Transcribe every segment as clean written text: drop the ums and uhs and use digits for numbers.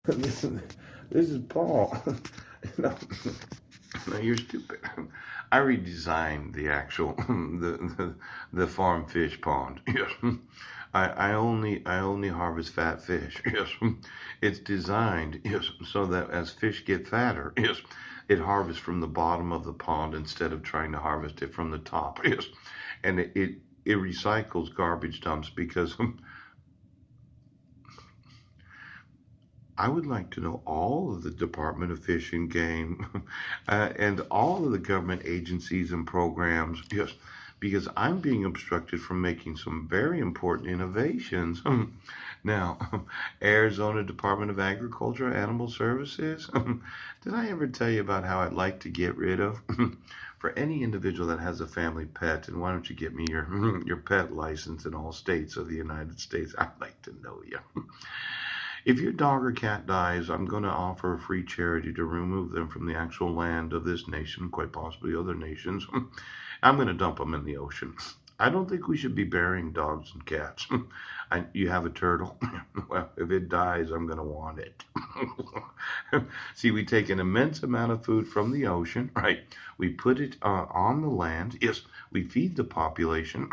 this, this is Paul. no, no, you're stupid. I redesigned the actual the farm fish pond. Yes. I only harvest fat fish. Yes. It's designed, yes, so that as fish get fatter, yes, it harvests from the bottom of the pond instead of trying to harvest it from the top. Yes. And it recycles garbage dumps because I would like to know all of the Department of Fish and Game and all of the government agencies and programs, yes, because I'm being obstructed from making some very important innovations. Now, Arizona Department of Agriculture, Animal Services. Did I ever tell you about how I'd like to get rid of? For any individual that has a family pet, and why don't you get me your your pet license in all states of the United States? I'd like to know you. If your dog or cat dies, I'm going to offer a free charity to remove them from the actual land of this nation, quite possibly other nations. I'm going to dump them in the ocean. I don't think we should be burying dogs and cats. You have a turtle? Well, if it dies, I'm going to want it. See, we take an immense amount of food from the ocean, right? We put it on the land. Yes, we feed the population.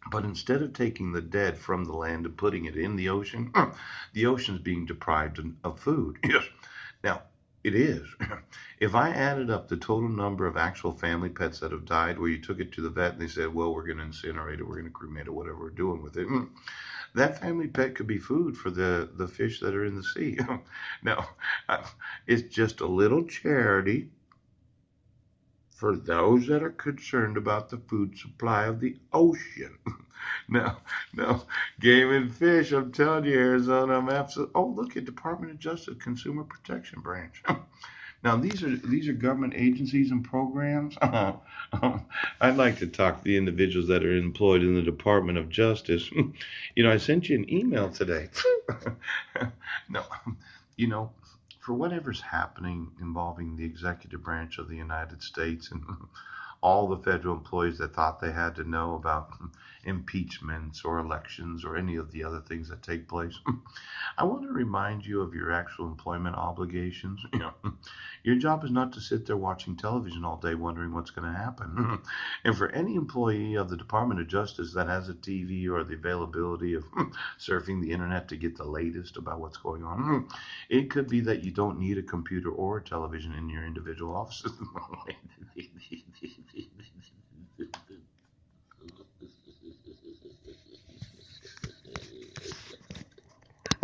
But instead of taking the dead from the land and putting it in the ocean, the ocean's being deprived of food. Yes. Now, it is. If I added up the total number of actual family pets that have died, where you took it to the vet and they said, well, we're going to incinerate it, we're going to cremate it, whatever we're doing with it, that family pet could be food for the fish that are in the sea. Now, uh, it's just a little charity for those that are concerned about the food supply of the ocean. No, no, game and fish. I'm telling you, Arizona. I'm absolutely. Oh, look at Department of Justice Consumer Protection Branch. Now these are government agencies and programs. I'd like to talk to the individuals that are employed in the Department of Justice. I sent you an email today. No, you know, for whatever's happening involving the executive branch of the United States and all the federal employees that thought they had to know about impeachments or elections or any of the other things that take place. I want to remind you of your actual employment obligations. Your job is not to sit there watching television all day wondering what's going to happen. And for any employee of the Department of Justice that has a TV or the availability of surfing the internet to get the latest about what's going on, it could be that you don't need a computer or a television in your individual offices.